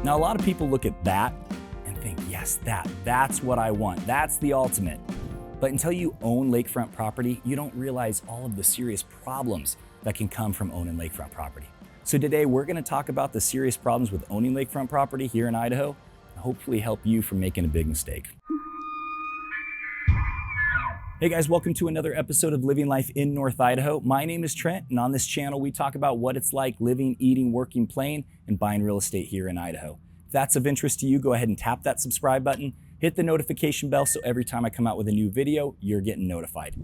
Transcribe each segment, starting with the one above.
Now, a lot of people look at that and think, yes, that's what I want. That's the ultimate. But until you own lakefront property, you don't realize all of the serious problems that can come from owning lakefront property. So today we're going to talk about the serious problems with owning lakefront property here in Idaho, and hopefully help you from making a big mistake. Hey guys, welcome to another episode of Living Life in North Idaho. My name is Trent, and on this channel we talk about what it's like living, eating, working, playing, and buying real estate here in Idaho. If that's of interest to you, go ahead and tap that subscribe button, hit the notification bell so every time I come out with a new video, you're getting notified.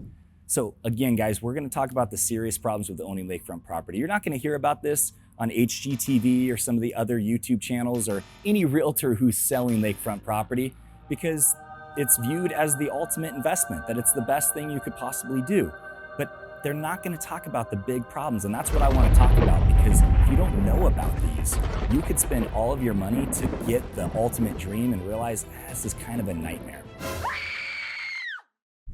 So again, guys, we're going to talk about the serious problems with owning lakefront property. You're not going to hear about this on HGTV or some of the other YouTube channels or any realtor who's selling lakefront property, because it's viewed as the ultimate investment, that it's the best thing you could possibly do. But they're not going to talk about the big problems, and that's what I want to talk about, because if you don't know about these, you could spend all of your money to get the ultimate dream and realize this is kind of a nightmare.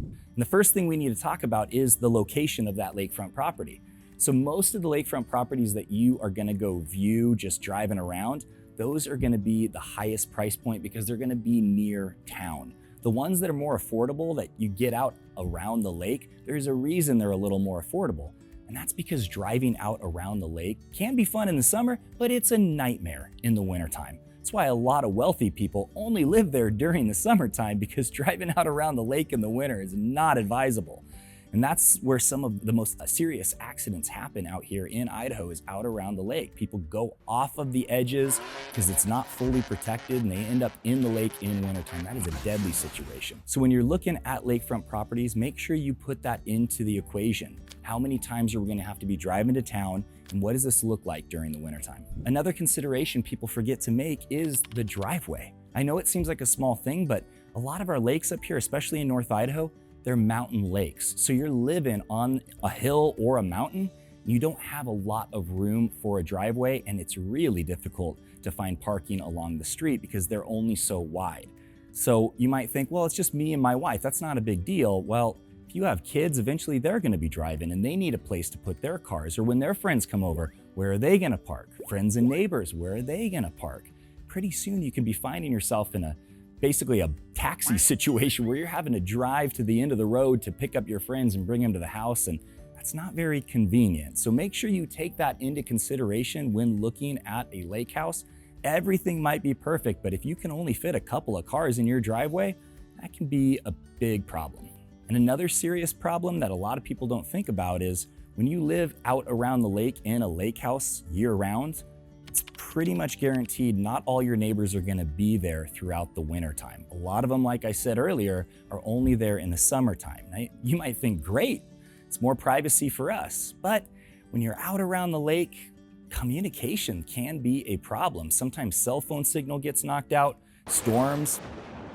And the first thing we need to talk about is the location of that lakefront property. So most of the lakefront properties that you are going to go view just driving around, those are going to be the highest price point because they're going to be near town. The ones that are more affordable, that you get out around the lake, there's a reason they're a little more affordable. And that's because driving out around the lake can be fun in the summer, but it's a nightmare in the wintertime. That's why a lot of wealthy people only live there during the summertime, because driving out around the lake in the winter is not advisable. And that's where some of the most serious accidents happen out here in Idaho, is out around the lake. People go off of the edges because it's not fully protected and they end up in the lake in wintertime. That is a deadly situation. So when you're looking at lakefront properties, make sure you put that into the equation. How many times are we going to have to be driving to town, and what does this look like during the wintertime? Another consideration people forget to make is the driveway. I know it seems like a small thing, but a lot of our lakes up here, especially in North Idaho, they're mountain lakes. So you're living on a hill or a mountain, and you don't have a lot of room for a driveway, and it's really difficult to find parking along the street because they're only so wide. So you might think, well, it's just me and my wife, that's not a big deal. Well, if you have kids, eventually they're going to be driving and they need a place to put their cars. Or when their friends come over, where are they going to park? Friends and neighbors, where are they going to park? Pretty soon you can be finding yourself in basically a taxi situation where you're having to drive to the end of the road to pick up your friends and bring them to the house, and that's not very convenient. So make sure you take that into consideration when looking at a lake house. Everything might be perfect, but if you can only fit a couple of cars in your driveway, that can be a big problem. And another serious problem that a lot of people don't think about is when you live out around the lake in a lake house year-round, it's pretty much guaranteed not all your neighbors are going to be there throughout the winter time. A lot of them, like I said earlier, are only there in the summertime. Now, you might think, great, it's more privacy for us. But when you're out around the lake, communication can be a problem. Sometimes cell phone signal gets knocked out, storms,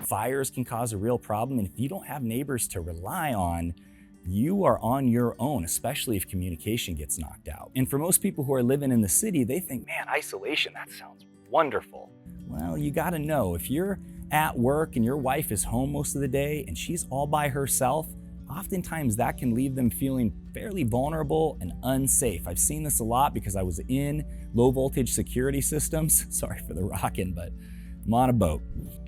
fires can cause a real problem. And if you don't have neighbors to rely on, you are on your own, especially if communication gets knocked out. And for most people who are living in the city, they think, man, isolation, that sounds wonderful. Well, you gotta know, if you're at work and your wife is home most of the day and she's all by herself, oftentimes that can leave them feeling fairly vulnerable and unsafe. I've seen this a lot because I was in low voltage security systems. Sorry for the rocking, but I'm on a boat.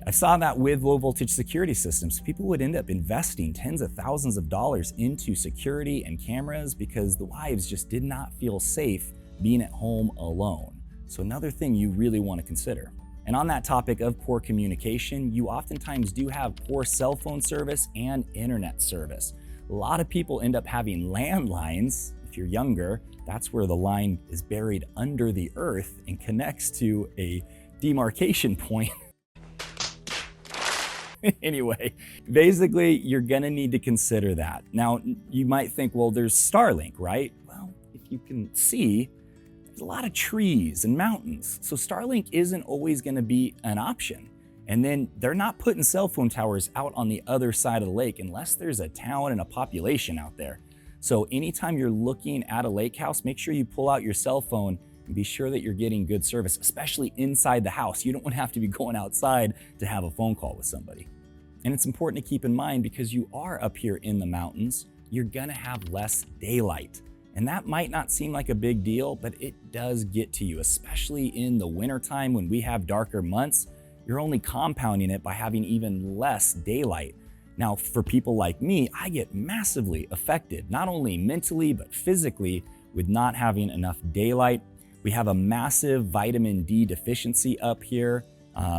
I saw that with low voltage security systems. People would end up investing tens of thousands of dollars into security and cameras because the wives just did not feel safe being at home alone. So another thing you really want to consider. And on that topic of poor communication, you oftentimes do have poor cell phone service and internet service. A lot of people end up having landlines. If you're younger, that's where the line is buried under the earth and connects to a demarcation point. Anyway, basically, you're gonna need to consider that. Now, you might think, well, there's Starlink, right? Well, if you can see, there's a lot of trees and mountains. So Starlink isn't always gonna be an option. And then they're not putting cell phone towers out on the other side of the lake unless there's a town and a population out there. So anytime you're looking at a lake house, make sure you pull out your cell phone and be sure that you're getting good service, especially inside the house. You don't want to have to be going outside to have a phone call with somebody. And it's important to keep in mind, because you are up here in the mountains, you're gonna have less daylight. And that might not seem like a big deal, but it does get to you, especially in the wintertime when we have darker months. You're only compounding it by having even less daylight. Now, for people like me, I get massively affected, not only mentally, but physically with not having enough daylight. We have a massive vitamin D deficiency up here.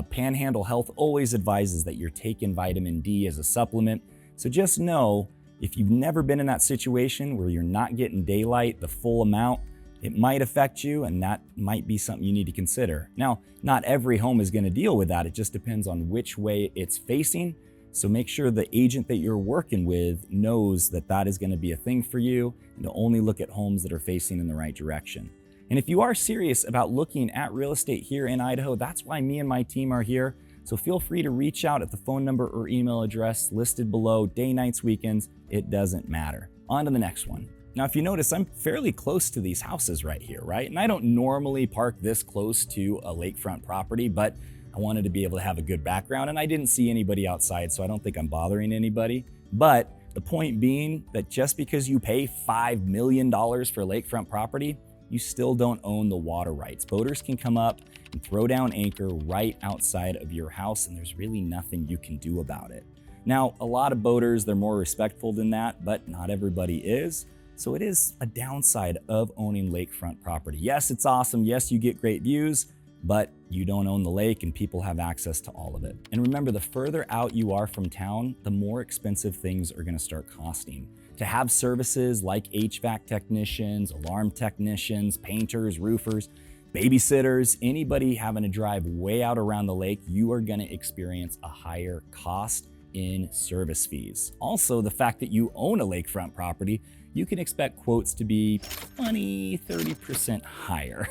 Panhandle Health always advises that you're taking vitamin D as a supplement. So just know, if you've never been in that situation where you're not getting daylight the full amount, it might affect you, and that might be something you need to consider. Now, not every home is going to deal with that. It just depends on which way it's facing. So make sure the agent that you're working with knows that that is going to be a thing for you, and to only look at homes that are facing in the right direction. And if you are serious about looking at real estate here in Idaho, that's why me and my team are here. So feel free to reach out at the phone number or email address listed below. Day, nights, weekends, it doesn't matter. On to the next one. Now, if you notice, I'm fairly close to these houses right here, right? And I don't normally park this close to a lakefront property, but I wanted to be able to have a good background, and I didn't see anybody outside, so I don't think I'm bothering anybody. But the point being that just because you pay $5 million for lakefront property, you still don't own the water rights. Boaters can come up and throw down anchor right outside of your house, and there's really nothing you can do about it. Now, a lot of boaters, they're more respectful than that, but not everybody is. So it is a downside of owning lakefront property. Yes, it's awesome. Yes, you get great views, but you don't own the lake and people have access to all of it. And remember, the further out you are from town, the more expensive things are going to start costing. To have services like HVAC technicians, alarm technicians, painters, roofers, babysitters, anybody having to drive way out around the lake, you are going to experience a higher cost in service fees. Also, the fact that you own a lakefront property, you can expect quotes to be 20, 30% higher.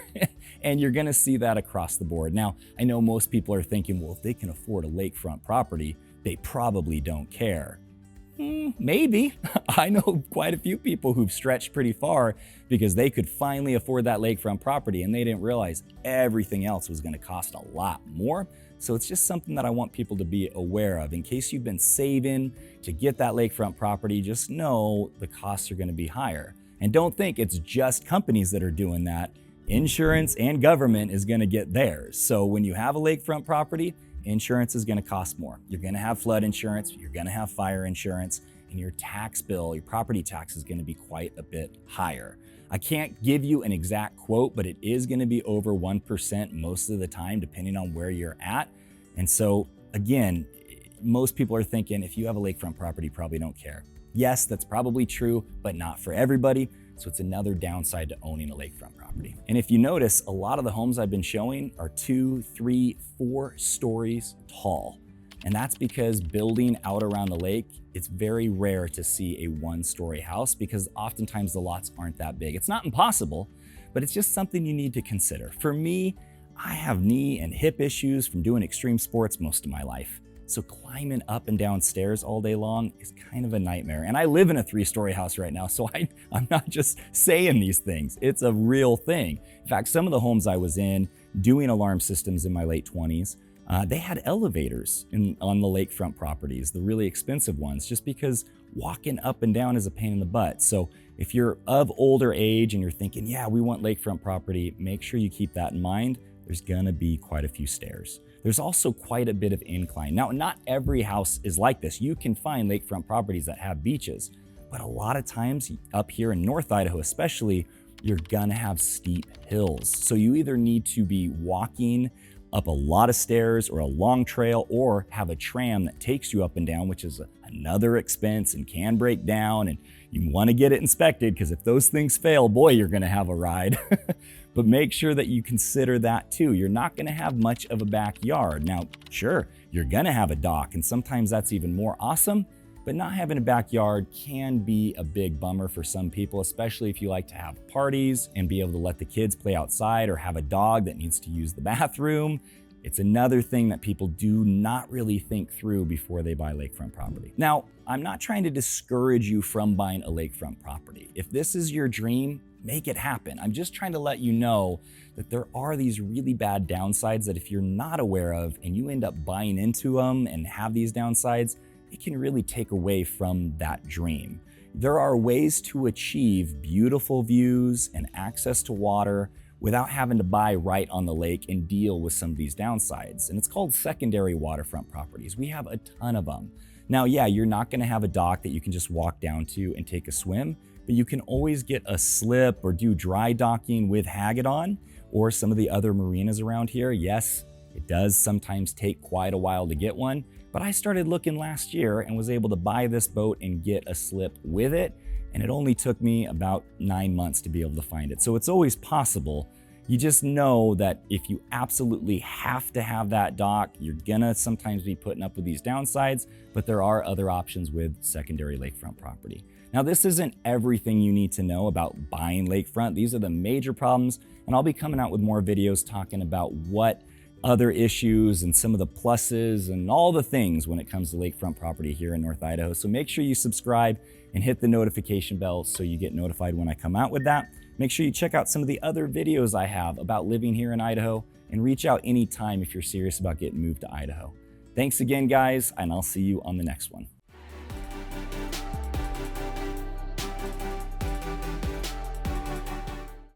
And you're gonna see that across the board. Now, I know most people are thinking, well, if they can afford a lakefront property, they probably don't care. Maybe. I know quite a few people who've stretched pretty far because they could finally afford that lakefront property and they didn't realize everything else was gonna cost a lot more. So it's just something that I want people to be aware of. In case you've been saving to get that lakefront property, just know the costs are going to be higher. And don't think it's just companies that are doing that. Insurance and government is going to get theirs. So when you have a lakefront property, insurance is going to cost more. You're going to have flood insurance, you're going to have fire insurance, and your tax bill, your property tax is going to be quite a bit higher. I can't give you an exact quote, but it is going to be over 1% most of the time, depending on where you're at. And so again, most people are thinking if you have a lakefront property, you probably don't care. Yes, that's probably true, but not for everybody. So it's another downside to owning a lakefront property. And if you notice, a lot of the homes I've been showing are 2, 3, 4 stories tall. And that's because building out around the lake, it's very rare to see a 1-story house because oftentimes the lots aren't that big. It's not impossible, but it's just something you need to consider. For me, I have knee and hip issues from doing extreme sports most of my life. So climbing up and down stairs all day long is kind of a nightmare. And I live in a 3-story house right now, so I'm not just saying these things. It's a real thing. In fact, some of the homes I was in doing alarm systems in my late 20s, they had elevators on the lakefront properties, the really expensive ones, just because walking up and down is a pain in the butt. So if you're of older age and you're thinking, yeah, we want lakefront property, make sure you keep that in mind. There's gonna be quite a few stairs. There's also quite a bit of incline. Now, not every house is like this. You can find lakefront properties that have beaches, but a lot of times up here in North Idaho especially, you're gonna have steep hills. So you either need to be walking up a lot of stairs or a long trail, or have a tram that takes you up and down, which is another expense and can break down, and you want to get it inspected because if those things fail, boy, you're going to have a ride. But make sure that you consider that too. You're not going to have much of a backyard. Now, sure, you're going to have a dock, and sometimes that's even more awesome, but not having a backyard can be a big bummer for some people, especially if you like to have parties and be able to let the kids play outside or have a dog that needs to use the bathroom. It's another thing that people do not really think through before they buy lakefront property. Now, I'm not trying to discourage you from buying a lakefront property. If this is your dream, make it happen. I'm just trying to let you know that there are these really bad downsides that if you're not aware of and you end up buying into them and have these downsides, it can really take away from that dream. There are ways to achieve beautiful views and access to water without having to buy right on the lake and deal with some of these downsides. And it's called secondary waterfront properties. We have a ton of them. Now, yeah, you're not gonna have a dock that you can just walk down to and take a swim, but you can always get a slip or do dry docking with Haggadon or some of the other marinas around here. Yes, it does sometimes take quite a while to get one, but I started looking last year and was able to buy this boat and get a slip with it. And it only took me about 9 months to be able to find it. So it's always possible. You just know that if you absolutely have to have that dock, you're gonna sometimes be putting up with these downsides, but there are other options with secondary lakefront property. Now, this isn't everything you need to know about buying lakefront. These are the major problems, and I'll be coming out with more videos talking about what other issues and some of the pluses and all the things when it comes to lakefront property here in North Idaho. So make sure you subscribe and hit the notification bell so you get notified when I come out with that. Make sure you check out some of the other videos I have about living here in Idaho, and reach out anytime if you're serious about getting moved to Idaho. Thanks again, guys, and I'll see you on the next one.